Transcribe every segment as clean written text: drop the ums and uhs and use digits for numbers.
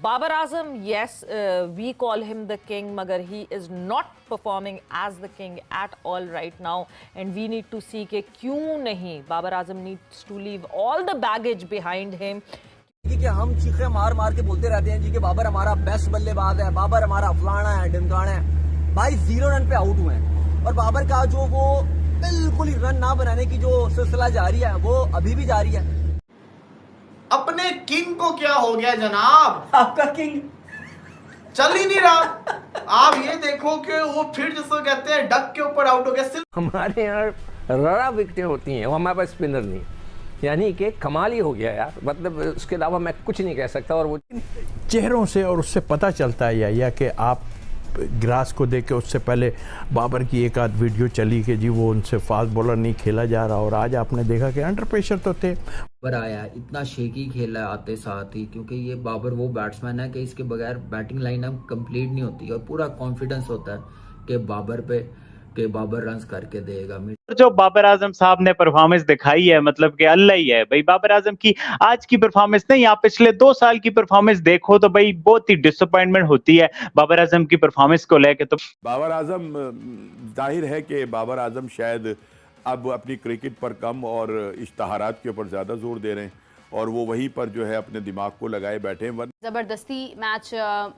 Babar Azam, yes, we call him the king, magar he is not performing as the king at all right now, and we need to see कि क्यों नहीं. Babar Azam needs to leave all the baggage behind him. कि हम चीखे मार मार के बोलते रहते हैं जी कि बाबर हमारा बेस्ट बल्लेबाज है, बाबर हमारा फलाना है, ढिमकाना है. भाई 0 रन पे आउट हुए हैं और बाबर का जो वो बिल्कुल ही रन ना बनाने की जो सिलसिला जारी है वो अभी भी जारी है. अपने किंग को क्या हो गया जनाब? आपका किंग चल ही नहीं रहा. आप ये देखो कि वो फिर जिसको कहते हैं डक के ऊपर आउट हो गया. सिर्फ हमारे यहाँ रड़ा विकेटें होती हैं, वो हमारे पास स्पिनर नहीं, यानी कि कमाल ही हो गया यार. मतलब उसके अलावा मैं कुछ नहीं कह सकता. और वो चेहरों से और उससे पता चलता है या कि आप ग्रास को देख के उससे पहले बाबर की एक आध वीडियो चली कि जी वो उनसे फास्ट बॉलर नहीं खेला जा रहा, और आज आपने देखा कि अंडर प्रेशर तो थे. बाबर आया इतना शेकी खेला आते साथ ही, क्योंकि ये बाबर वो बैट्समैन है कि इसके बगैर बैटिंग लाइनअप कंप्लीट नहीं होती और पूरा कॉन्फिडेंस होता है कि बाबर रन्स करके देगा. जो बाबर आजम साहब ने परफॉर्मेंस दिखाई है, मतलब कि अल्लाह ही है भाई. बाबर आजम की आज की परफॉर्मेंस नहीं, आप पिछले 2 साल की परफॉर्मेंस देखो तो भाई बहुत ही डिसअपॉइंटमेंट होती है बाबर आजम की परफॉर्मेंस को लेके. तो बाबर आजम, जाहिर है कि बाबर आजम शायद अब अपनी क्रिकेट पर कम और इश्तहारात के ऊपर ज़्यादा जोर दे रहे हैं और वो वहीं पर जो है अपने दिमाग को लगाए बैठे हैं. ज़बरदस्ती मैच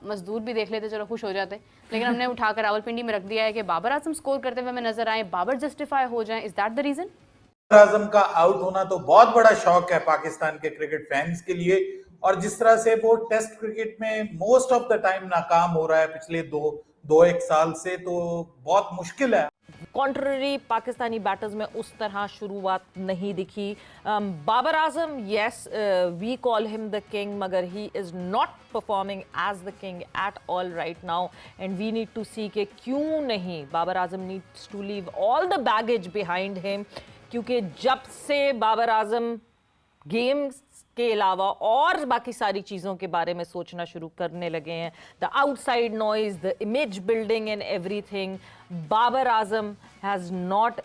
मजदूर भी देख लेते, चलो खुश हो जाते, लेकिन हमने उठाकर रावलपिंडी में रख दिया है कि बाबर आजम स्कोर करते हुए हमें नजर आए, बाबर जस्टिफाई हो जाए. Is that the reason? Babar Azam का आउट होना तो बहुत बड़ा शौक है पाकिस्तान के क्रिकेट फैंस के लिए, और जिस तरह से वो टेस्ट क्रिकेट में मोस्ट ऑफ द टाइम नाकाम हो रहा है पिछले दो एक साल से, तो बहुत मुश्किल है. कॉन्ट्ररी पाकिस्तानी बैटर्स में उस तरह शुरुआत नहीं दिखी. Babar Azam, yes, we call him the king, मगर he is not performing as the king at all right now, and we need to see कि क्यों नहीं. Babar Azam needs to leave all the baggage behind him, क्योंकि जब से बाबर आजम गेम्स के अलावा और बाकी सारी चीज़ों के बारे में सोचना शुरू करने लगे हैं, the outside noise, the image building and everything, Babar Azam has not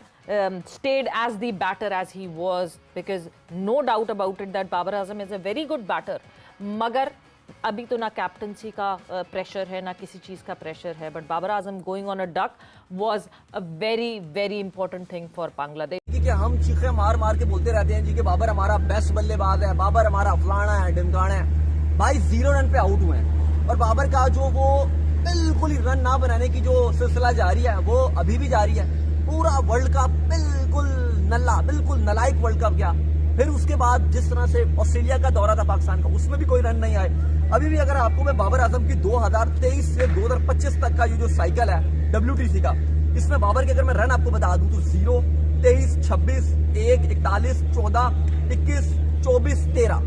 stayed as the batter as he was, because no doubt about it that Babar Azam is a very good batter. मगर अभी तो ना कैप्टनसी का प्रेशर है ना किसी चीज़ का प्रेशर है, but Babar Azam going on a duck was a very very important thing for Bangladesh. कि हम चीखे मार मार के बोलते रहते हैं जी कि बाबर हमारा बेस्ट बल्लेबाज है, बाबर हमारा फलाना है, ढिमकाना है. भाई 0 रन पे आउट हुए हैं और बाबर का जो वो बिल्कुल ही रन ना बनाने की जो सिलसिला जारी है वो अभी भी जारी है. पूरा वर्ल्ड कप बिल्कुल बिल्कुल नलायक वर्ल्ड कप गया. फिर उसके बाद जिस तरह से ऑस्ट्रेलिया का दौरा था पाकिस्तान का, उसमें भी कोई रन नहीं आए. अभी भी अगर आपको मैं बाबर आजम की 2023 से 2025 तक का ये जो साइकिल है WTC का, इसमें बाबर के अगर मैं रन आपको बता दूं तो 0, 23, 26, 1, 41, 14, 21, 24, 13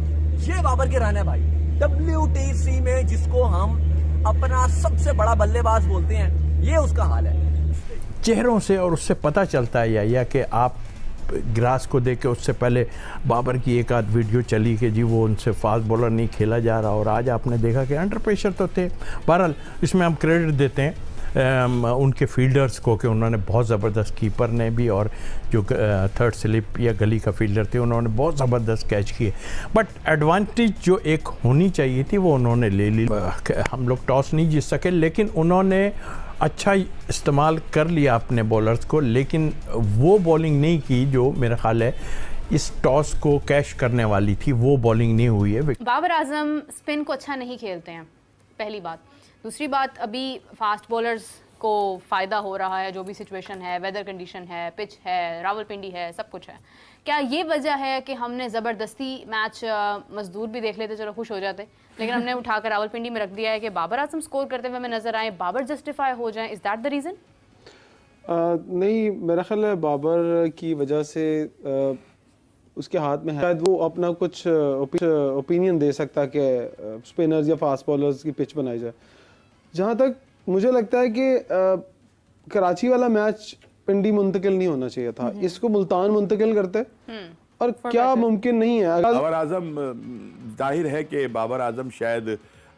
ये बाबर के रन है भाई. WTC में जिसको हम अपना सबसे बड़ा बल्लेबाज बोलते हैं, ये उसका हाल है. चेहरों से और उससे पता चलता है या कि आप ग्रास को देख के उससे पहले बाबर की एक आध वीडियो चली कि जी वो उनसे फास्ट बॉलर नहीं खेला जा रहा, और आज आपने देखा कि अंडर प्रेशर तो थे. बहरहाल इसमें हम क्रेडिट देते हैं उनके फील्डर्स को कि उन्होंने बहुत ज़बरदस्त, कीपर ने भी और जो थर्ड स्लिप या गली का फील्डर थे उन्होंने बहुत ज़बरदस्त कैच किए. बट एडवांटेज जो एक होनी चाहिए थी वो उन्होंने ले ली. हम लोग टॉस नहीं जीत सके, लेकिन उन्होंने अच्छा इस्तेमाल कर लिया अपने बॉलर्स को, लेकिन वो बॉलिंग नहीं की जो मेरा ख्याल है इस टॉस को कैश करने वाली थी, वो बॉलिंग नहीं हुई है. बाबर आजम स्पिन को अच्छा नहीं खेलते हैं, पहली बात. दूसरी बात, अभी फास्ट बॉलर्स को फ़ायदा हो रहा है, जो भी सिचुएशन है, वेदर कंडीशन है, पिच है, रावलपिंडी है, सब कुछ है. क्या ये वजह है कि हमने ज़बरदस्ती मैच मजदूर भी देख लेते, चलो खुश हो जाते, लेकिन हमने उठाकर रावलपिंडी में रख दिया है कि बाबर आजम स्कोर करते हुए हमें नजर आए, बाबर जस्टिफाई हो जाए. Is that the reason? नहीं, मेरा ख्याल है बाबर की वजह से उसके हाथ में है, शायद वो अपना कुछ ओपिनियन दे सकता है कि स्पिनर्स या फास्ट बॉलर्स की पिच बनाई जाए. जहाँ तक मुझे लगता है कि कराची वाला मैच पिंडी मुंतकिल नहीं होना चाहिए था, इसको मुल्तान मुंतकिल करते, और क्या मुमकिन नहीं है. बाबर आजम, जाहिर है कि बाबर आजम शायद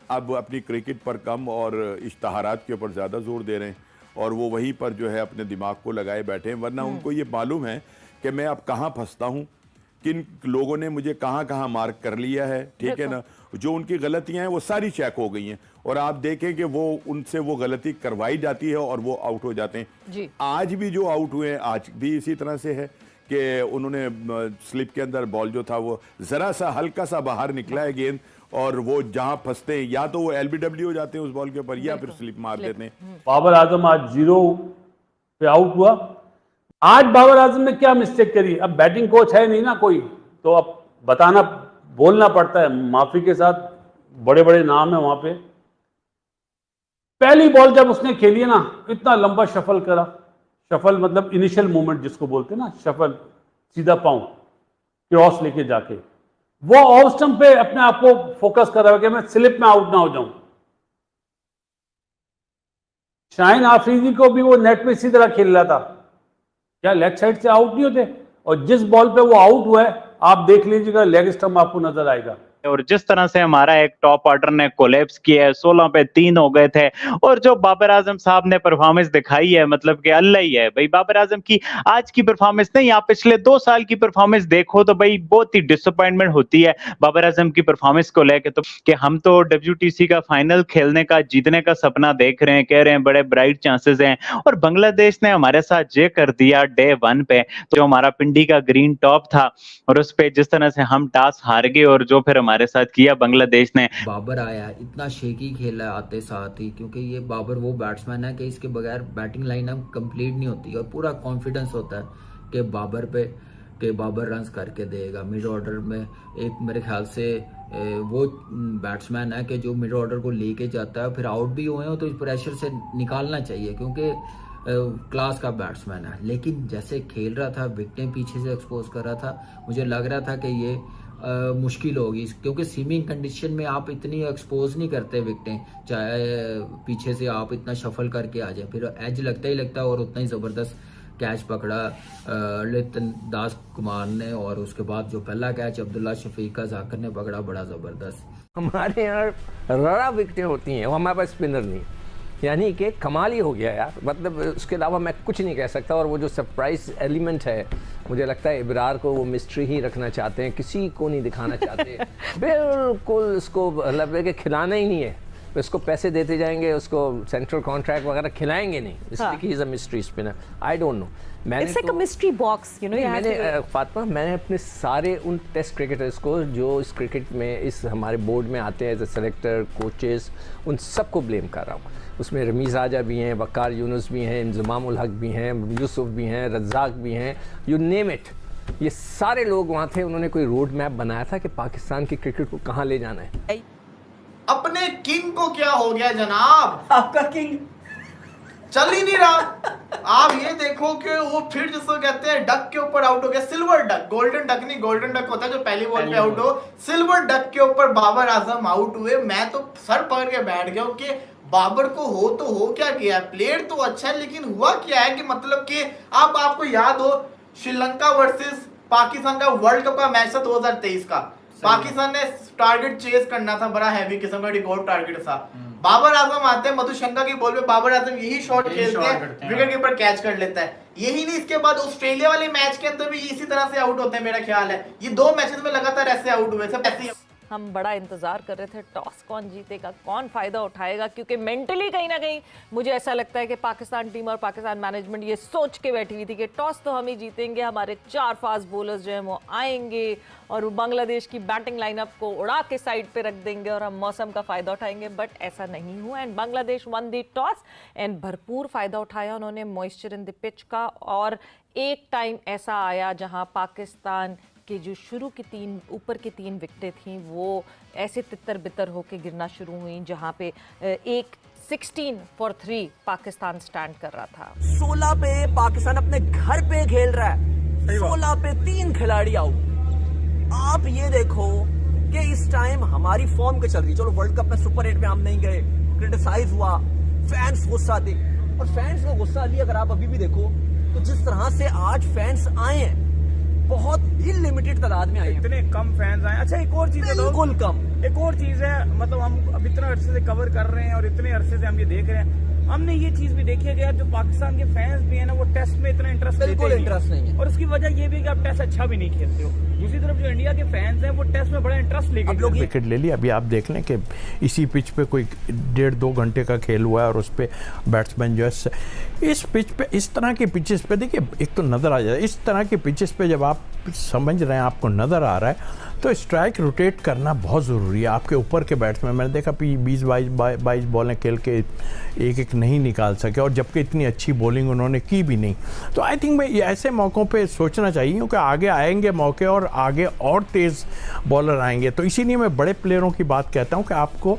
अब अपनी क्रिकेट पर कम और इश्तहारात के ऊपर ज़्यादा जोर दे रहे हैं और वो वहीं पर जो है अपने दिमाग को लगाए बैठे हैं. वरना उनको ये मालूम है कि मैं अब कहाँ फंसता हूँ, किन लोगों ने मुझे कहाँ कहाँ मार्क कर लिया है, ठीक है ना. जो उनकी गलतियां हैं वो सारी चेक हो गई हैं और आप देखें कि वो उनसे वो गलती करवाई जाती है और वो आउट हो जाते हैं जी। आज भी जो आउट हुए हैं आज भी इसी तरह से है कि उन्होंने स्लिप के अंदर बॉल जो था वो जरा सा हल्का सा बाहर निकला है गेंद और वो जहां फंसते हैं या तो वो एलबीडब्ल्यू हो जाते हैं उस बॉल के ऊपर या फिर स्लिप मार देते हैं। बाबर आजम आज 0 पे आउट हुआ। आज बाबर आजम ने क्या मिस्टेक करी? अब बैटिंग कोच है नहीं ना कोई, तो अब बताना बोलना पड़ता है, माफी के साथ, बड़े बड़े नाम है वहां पे। पहली बॉल जब उसने खेली है ना, इतना लंबा शफल करा, शफल मतलब इनिशियल मूवमेंट जिसको बोलते हैं ना, शफल सीधा पांव क्रॉस लेके जाके वो ऑफ स्टंप पे अपने आप को फोकस कर रहा है कि मैं स्लिप में आउट ना हो जाऊं। शाहीन आफरीदी को भी वो नेट में इसी तरह खेल रहा था, क्या लेग साइड से आउट नहीं होते? और जिस बॉल पे वो आउट हुआ है आप देख लीजिएगा, लेग स्टंप आपको नजर आएगा। और जिस तरह से हमारा एक टॉप ऑर्डर ने कोलैप्स किया है, 16 पे 3 हो गए थे और जो बाबर आजम साहब ने परफॉर्मेंस दिखाई है, मतलब कि अल्लाह ही है भाई। बाबर आजम की आज की परफॉर्मेंस नहीं, आप पिछले 2 साल की परफॉर्मेंस देखो तो भाई बहुत ही डिसअपॉइंटमेंट होती है बाबर आजम की परफॉर्मेंस को लेकर। तो कि हम तो WTC का फाइनल खेलने का, जीतने का सपना देख रहे हैं, कह रहे हैं बड़े ब्राइट चांसेस हैं, और बांग्लादेश ने हमारे साथ ये कर दिया डे 1 पे। जो हमारा पिंडी का ग्रीन टॉप था और उस पे जिस तरह से हम टॉस हार गए और जो फिर हमारे साथ किया बांग्लादेश ने। बाबर आया इतना शेकी खेला आते साथ ही, क्योंकि ये बाबर वो बैट्समैन है कि इसके बगैर बैटिंग लाइनअप कंप्लीट नहीं होती और पूरा कॉन्फिडेंस होता है कि बाबर पे कि बाबर रन्स करके देगा। मिड ऑर्डर में एक मेरे ख्याल से वो बैट्समैन है कि जो मिड ऑर्डर को लेके जाता है, फिर आउट भी हुए हो तो इस प्रेशर से निकालना चाहिए क्योंकि क्लास का बैट्समैन है। लेकिन जैसे खेल रहा था, विकेटें पीछे से एक्सपोज कर रहा था, मुझे लग रहा था कि ये मुश्किल होगी क्योंकि स्विमिंग कंडीशन में आप इतनी एक्सपोज नहीं करते विकेटें, चाहे पीछे से आप इतना शफल करके आ जाए, फिर एज लगता ही लगता है। और उतना ही ज़बरदस्त कैच पकड़ा लितन दास कुमार ने और उसके बाद जो पहला कैच अब्दुल्ला शफीक का जाकर ने पकड़ा, बड़ा ज़बरदस्त। हमारे यहाँ रड़ा विकेटें होती हैं, वो हमारे पास स्पिनर नहीं, यानी कि कमाल ही हो गया यार। मतलब उसके अलावा मैं कुछ नहीं कह सकता। और वो जो सरप्राइज एलिमेंट है, मुझे लगता है इब्रार को वो मिस्ट्री ही रखना चाहते हैं, किसी को नहीं दिखाना चाहते। बिल्कुल उसको मतलब है कि खिलाना ही नहीं है, उसको पैसे देते जाएंगे, उसको सेंट्रल कॉन्ट्रैक्ट वगैरह खिलाएंगे नहीं, इसलिए कि he is a mystery spinner. I don't know, मैंने तो मिस्ट्री बॉक्स मैंने फातिमा, मैंने अपने सारे उन टेस्ट क्रिकेटर्स को जो इस क्रिकेट में इस हमारे बोर्ड में आते हैं एज ए सेलेक्टर, कोचेस, उन सबको ब्लेम कर रहा हूँ। उसमें रमीज़ राजा भी हैं, वकार यूनुस भी हैं, इंजमाम उल हक भी हैं, यूसुफ भी हैं, रज़ाक भी हैं, यू नेम इट। ये सारे लोग वहाँ थे, उन्होंने कोई रोड मैप बनाया था कि पाकिस्तान की क्रिकेट को कहाँ ले जाना है। अपने किंग को क्या हो गया जनाब? आपका किंग चल ही नहीं रहा। आप ये देखो कि वो फिर जिसको कहते हैं डक के ऊपर आउट हो गया, सिल्वर डक, गोल्डन डक नहीं, गोल्डन डक होता है जो पहली बॉल पे आउट हो, सिल्वर डक के ऊपर बाबर आजम आउट हुए। मैं तो सर पकड़ के बैठ गया कि बाबर को हो तो हो क्या गया, प्लेयर तो अच्छा है लेकिन हुआ क्या है कि मतलब कि आपको याद हो श्रीलंका वर्सेस पाकिस्तान का वर्ल्ड कप का मैच था 2023 का, पाकिस्तान ने टारगेट चेज करना था, बड़ा हैवी किस्म का रिकॉर्ड टारगेट था। बाबर आजम आते हैं, मधुशंका की बॉल पे बाबर आजम यही शॉट खेलते हैं, विकेट कीपर कैच कर लेता है। यही नहीं, इसके बाद ऑस्ट्रेलिया वाले मैच के अंदर भी इसी तरह से आउट होते हैं, मेरा ख्याल है ये 2 मैचेस में लगातार ऐसे आउट हुए, सब ऐसे। हम बड़ा इंतजार कर रहे थे टॉस कौन जीतेगा, कौन फायदा उठाएगा, क्योंकि मेंटली कहीं ना कहीं मुझे ऐसा लगता है कि पाकिस्तान टीम और पाकिस्तान मैनेजमेंट ये सोच के बैठी हुई थी कि टॉस तो हम ही जीतेंगे, हमारे 4 फास्ट बॉलर्स जो हैं वो आएंगे और बांग्लादेश की बैटिंग लाइनअप को उड़ा के साइड पे रख देंगे और हम मौसम का फ़ायदा उठाएंगे। बट ऐसा नहीं हुआ and Bangladesh one the toss and भरपूर फ़ायदा उठाया उन्होंने मॉइस्चर इन द पिच का। और एक टाइम ऐसा आया जहां पाकिस्तान के जो शुरू की 3 ऊपर की 3 विकेटें थीं वो ऐसे तितर बितर होके गिरना शुरू हुई, जहां पे एक 16 for 3 पाकिस्तान स्टैंड कर रहा था। 16 पे पाकिस्तान अपने घर पे खेल रहा है, 16 पे 3 खिलाड़ी आउट। आप ये देखो कि इस टाइम हमारी फॉर्म के चल रही, चलो वर्ल्ड कप में सुपर 8 में हम नहीं गए, क्रिटिसाइज हुआ, फैंस गुस्सा थे, और फैंस का गुस्सा अभी अगर आप अभी भी देखो तो जिस तरह से आज फैंस आए हैं, बहुत ही लिमिटेड तादाद में आए, इतने कम फैंस आए। अच्छा एक और चीज है, बिल्कुल कम। एक और चीज है, मतलब हम अब इतना अरसे से कवर कर रहे हैं और इतने अरसे से हम ये देख रहे हैं, हमने ये चीज भी देखी है कि यार जो पाकिस्तान के फैंस भी है ना, वो टेस्ट में इतना इंटरेस्ट नहीं है, और उसकी वजह ये भी कि आप टेस्ट अच्छा भी नहीं खेलते हो। दूसरी तरफ जो इंडिया के फैंस हैं वो टेस्ट में बड़ा इंटरेस्ट लेके विकेट ले लिया। अभी आप देख लें कि इसी पिच पे कोई 1.5-2 घंटे का खेल हुआ है और उस पे बैट्समैन जो है इस पिच पे, इस तरह के पिचेस पे देखिए एक तो नज़र आ जाए, इस तरह के पिचेस पे जब आप समझ रहे हैं, आपको नज़र आ रहा है, तो स्ट्राइक रोटेट करना बहुत ज़रूरी है। आपके ऊपर के बैट्समैन, मैंने देखा 20-22 बॉलें खेल के एक नहीं निकाल सके, और जबकि इतनी अच्छी बॉलिंग उन्होंने की भी नहीं। तो आई थिंक मैं ऐसे मौक़ों पे सोचना चाहिए, क्योंकि आगे आएंगे मौके और आगे और तेज़ बॉलर आएंगे। तो इसीलिए मैं बड़े प्लेयरों की बात कहता हूँ कि आपको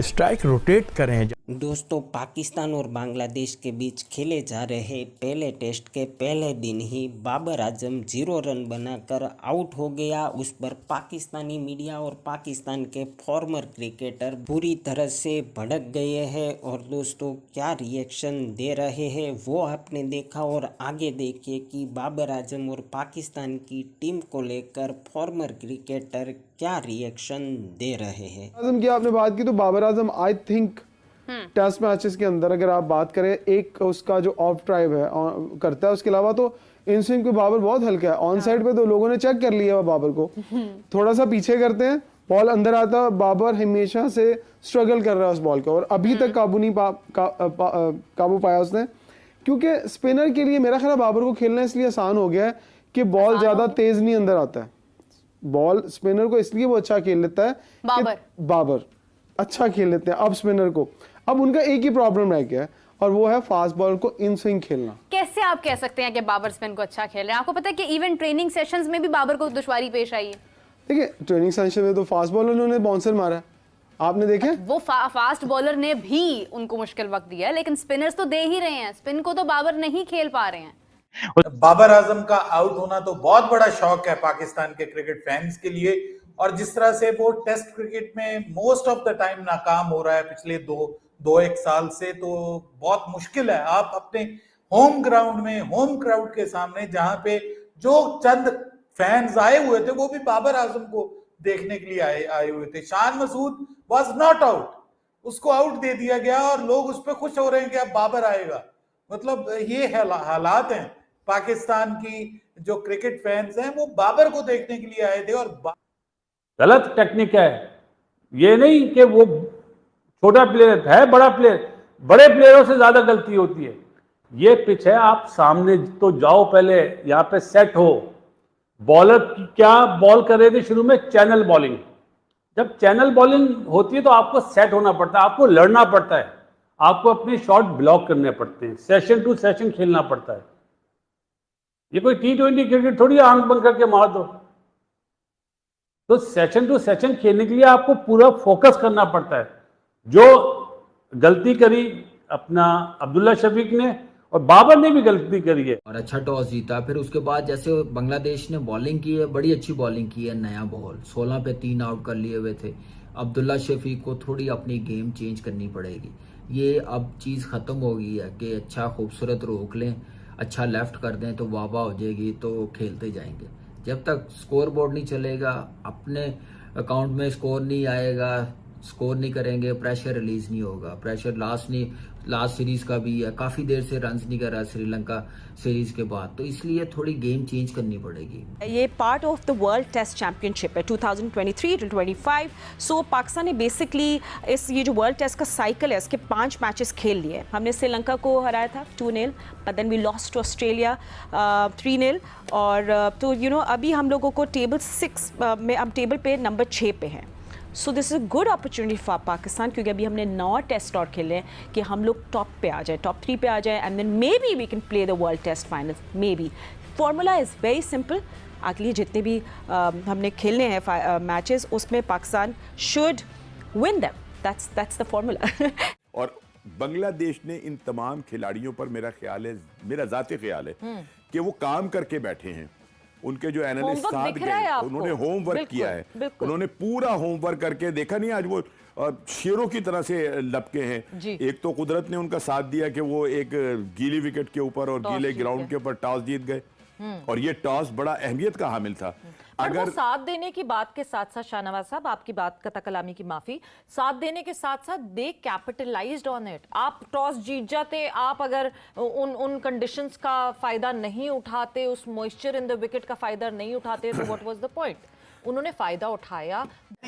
स्ट्राइक रोटेट करें। दोस्तों, पाकिस्तान और बांग्लादेश के बीच खेले जा रहे पहले टेस्ट के पहले दिन ही बाबर आजम 0 रन बनाकर आउट हो गया। उस पर पाकिस्तानी मीडिया और पाकिस्तान के फॉर्मर क्रिकेटर बुरी तरह से भड़क गए हैं। और दोस्तों, क्या रिएक्शन दे रहे हैं वो आपने देखा, और आगे देखिए कि बाबर आजम और पाकिस्तान की टीम को लेकर फॉर्मर क्रिकेटर क्या रिएक्शन दे रहे हैं। आजम की आपने बात की, तो Babar Azam I think test matches के अंदर अगर आप बात करें, एक उसका जो ऑफ ड्राइव है करता है, उसके अलावा तो इन स्विंग पे बाबर बहुत हल्का है। ऑन साइड पे तो लोगों ने चेक कर लिया बाबर को, थोड़ा सा पीछे करते हैं, बॉल अंदर आता, बाबर हमेशा से स्ट्रगल कर रहा है उस बॉल का, और अभी तक काबू पाया उसने। क्योंकि स्पिनर के लिए मेरा ख्याल बाबर को खेलना इसलिए आसान हो गया है कि बॉल ज्यादा तेज नहीं अंदर आता है। बॉल स्पिनर को इसलिए वो अच्छा खेल लेता है, बाबर अच्छा खेल लेते हैं अब स्पिनर को। अब उनका एक ही प्रॉब्लम रह गया है, और वो है फास्ट बॉलर को इन स्विंग खेलना। कैसे आप कह सकते हैं कि बाबर स्पिन को अच्छा खेल रहे हैं? आपको पता है कि इवन ट्रेनिंग सेशंस में भी बाबर को दुश्वारी पेश आई है। देखिए, ट्रेनिंग सेशन में तो फास्ट बॉलर ने उन्हें बाउंसर मारा, आपने देखे? वो फास्ट बॉलर ने भी उनको मुश्किल वक्त दिया है, लेकिन स्पिनर्स तो दे ही रहे हैं। स्पिन को तो बाबर नहीं खेल पा रहे हैं। बाबर आजम का आउट होना तो बहुत बड़ा शॉक है पाकिस्तान के क्रिकेट फैंस के लिए, और जिस तरह से वो टेस्ट क्रिकेट में मोस्ट ऑफ द टाइम नाकाम हो रहा है पिछले दो एक साल से, तो बहुत मुश्किल है। आप अपने होम ग्राउंड में, होम क्राउड के सामने, जहां पे जो चंद फैंस आए हुए थे वो भी बाबर आजम को देखने के लिए आए हुए थे। Shan Masood was not out, उसको आउट दे दिया गया, और लोग उस पर खुश हो रहे हैं कि अब बाबर आएगा। मतलब ये हालात हैं पाकिस्तान की। जो क्रिकेट फैंस हैं वो बाबर को देखने के लिए आए थे, और गलत टेक्निक है। ये नहीं कि वो छोटा प्लेयर है, बड़ा प्लेयर, बड़े प्लेयरों से ज्यादा गलती होती है। ये पिच है, आप सामने तो जाओ, पहले यहाँ पे सेट हो। बॉलर क्या बॉल कर रहे थे शुरू में? Channel bowling. जब चैनल बॉलिंग होती है तो आपको सेट होना पड़ता है, आपको लड़ना पड़ता है, आपको अपने शॉट ब्लॉक करने पड़ते हैं, सेशन टू सेशन खेलना पड़ता है। ये कोई T20 क्रिकेट थोड़ी आंख बंद करके मार दो। तो सेशन टू सेशन खेलने के लिए आपको पूरा फोकस करना पड़ता है। जो गलती करी अपना अब्दुल्ला शफीक ने, और बाबर ने भी गलती करी है, और अच्छा टॉस जीता। फिर उसके बाद जैसे बांग्लादेश ने बॉलिंग की है, बड़ी अच्छी बॉलिंग की है, नया बॉल 16 पे 3 आउट कर लिए हुए थे। अब्दुल्ला शफीक को थोड़ी अपनी गेम चेंज करनी पड़ेगी। ये अब चीज़ ख़त्म हो गई है कि अच्छा खूबसूरत रोक लें, अच्छा लेफ्ट कर दें तो वाह हो जाएगी, तो खेलते जाएंगे। जब तक स्कोर बोर्ड नहीं चलेगा, अपने अकाउंट में स्कोर नहीं आएगा, स्कोर नहीं करेंगे, प्रेशर रिलीज नहीं होगा। प्रेशर लास्ट सीरीज का भी है, काफी देर से रन्स नहीं कर रहा श्रीलंका सीरीज के बाद, तो इसलिए थोड़ी गेम चेंज करनी पड़ेगी। ये part of the world test championship है 2023-25। सो पाकिस्तान ने बेसिकली ये जो वर्ल्ड टेस्ट का साइकिल है, इसके 5 मैचेस खेल लिए। हमने श्रीलंका को हराया था 2-0, but then we lost to Australia 3-0। और तो अभी हम लोगों को टेबल 6 में, हम टेबल पे नंबर 6 पे हैं। So this is a good opportunity for Pakistan, क्योंकि अभी हमने 9 टेस्ट और खेले हैं कि हम लोग टॉप पे आ जाए, टॉप 3 पे आ जाए, and then maybe we can play the world test final. Maybe formula is very simple. अगली जितने भी हमने खेलने हैं मैचेस, उसमें Pakistan should win them. That's the formula. और बांग्लादेश ने इन तमाम खिलाड़ियों पर मेरा ज़ाती ख्याल है कि वो काम करके बैठे हैं। उनके जो एनालिस्ट साथ गए, उन्होंने होमवर्क किया है, उन्होंने पूरा होमवर्क करके देखा। नहीं आज वो शेरों की तरह से लपके हैं। एक तो कुदरत ने उनका साथ दिया कि वो एक गीली विकेट के ऊपर और गीले ग्राउंड के ऊपर टॉस जीत गए, और ये टॉस बड़ा अहमियत का हामिल था। पर वो साथ देने की बात के साथ साथ, शाहनवाज साहब आपकी बात कता कलामी की माफी, साथ देने के साथ साथ दे कैपिटलाइज्ड ऑन इट। आप टॉस जीत जाते, आप अगर उन कंडीशंस का फायदा नहीं उठाते, उस मॉइस्चर इन द विकेट का फायदा नहीं उठाते, तो व्हाट वाज द पॉइंट? उन्होंने फायदा उठाया,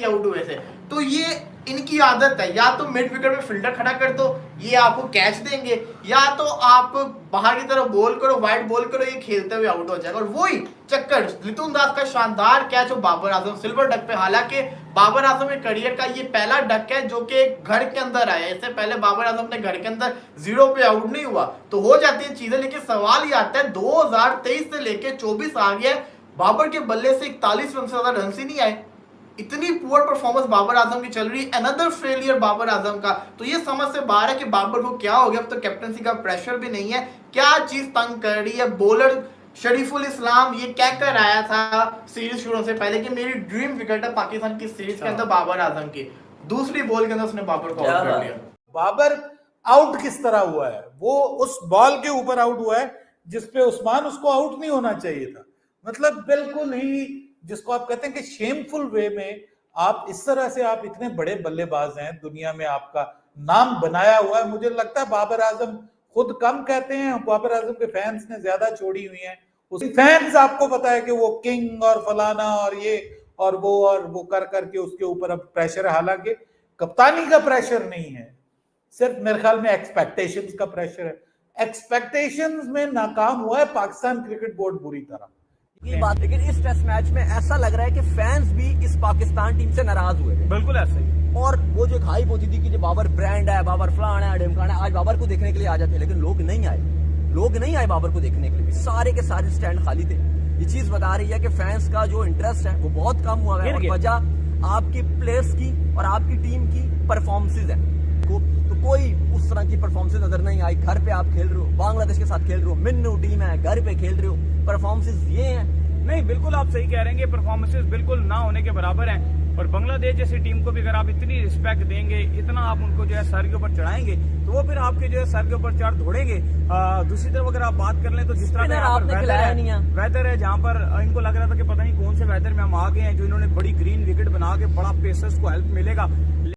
आउट हुए थे। तो ये इनकी आदत है, या तो मिड विकेट में फील्डर खड़ा कर दो, ये आपको कैच देंगे, या तो आप बाहर की तरफ बॉल करो, वाइड बॉल करो, ये खेलते हुए आउट हो जाएगा। और वही चक्कर, लिटुन दास का शानदार कैच और बाबर आजम सिल्वर डक पे। हालांकि बाबर आजम के करियर का ये पहला डक है जो कि घर के अंदर आया, इससे पहले बाबर आजम अपने घर के अंदर 0 पे आउट नहीं हुआ। तो हो जाती है चीजें, लेकिन सवाल ये आता है 2023 से लेके 24 आ गया, बाबर के बल्ले से 41 रन से ज्यादा रन ही नहीं आए। इतनी पुअर परफॉर्मेंस बाबर आजम की चल रही है, अनदर फेलियर बाबर आजम का। तो ये समझ से बाहर है कि बाबर को क्या हो गया। अब तो कैप्टनसी का प्रेशर भी नहीं है, क्या चीज तंग कर रही है। बॉलर शरीफुल इस्लाम ये कह कर आया था सीरीज शुरू से पहले कि मेरी ड्रीम विकेट है पाकिस्तान की सीरीज के अंदर बाबर आजम की। दूसरी बॉल के अंदर उसने बाबर को आउट कर दिया। बाबर आउट किस तरह हुआ है? वो उस बॉल के ऊपर आउट हुआ है जिसपे उस्मान उसको आउट नहीं होना चाहिए था। मतलब बिल्कुल ही जिसको आप कहते हैं कि शेमफुल वे में आप इस तरह से, आप इतने बड़े बल्लेबाज हैं, दुनिया में आपका नाम बनाया हुआ है। मुझे लगता है बाबर आजम खुद कम कहते हैं, बाबर आजम के फैंस ने ज्यादा छोड़ी हुई हैं। उसी फैंस आपको पता है कि वो किंग और फलाना और ये और वो कर करके उसके ऊपर अब प्रेशर है। हालांकि कप्तानी का प्रेशर नहीं है, सिर्फ मेरे ख्याल में एक्सपेक्टेशंस का प्रेशर है। एक्सपेक्टेशंस में नाकाम हुआ है पाकिस्तान क्रिकेट बोर्ड बुरी तरह। ये बात, लेकिन इस टेस्ट मैच में ऐसा लग रहा है कि फैंस भी इस पाकिस्तान टीम से नाराज हुए थे। बिल्कुल ऐसा ही। और वो जो हाइप होती थी कि जो बाबर ब्रांड है, बाबर फलाना है, ढिमकाना है, आज बाबर को देखने के लिए आ जाते हैं, लेकिन लोग नहीं आए बाबर को देखने के लिए। सारे के सारे स्टैंड खाली थे। ये चीज बता रही है कि फैंस का जो इंटरेस्ट है वो बहुत कम हुआ है, और वजह आपकी प्लेयर्स की और आपकी टीम की परफॉर्मेंसेज है। तो कोई उस तरह की परफॉर्मेंस नजर नहीं आई। घर पे आप खेल रहे हो, बांग्लादेश के साथ खेल रहे हो, मिन्नू टीम है, घर पे खेल रहे हो, परफॉर्मेंसेज ये हैं। नहीं, बिल्कुल आप सही कह रहे हैं कि परफॉर्मेंसेस बिल्कुल ना होने के बराबर हैं। और बांग्लादेश जैसी टीम को भी अगर आप इतनी रिस्पेक्ट देंगे, इतना आप उनको जो है सर के ऊपर चढ़ाएंगे, तो वो फिर आपके जो है सर के ऊपर चढ़ दौड़ेंगे। दूसरी तरफ अगर आप बात कर लें तो जिस तरह का वेदर है, जहाँ पर इनको लग रहा था कि पता नहीं कौन से वेदर में हम आ गए हैं, जो इन्होंने बड़ी ग्रीन विकेट बना के बड़ा पेसर्स को हेल्प मिलेगा,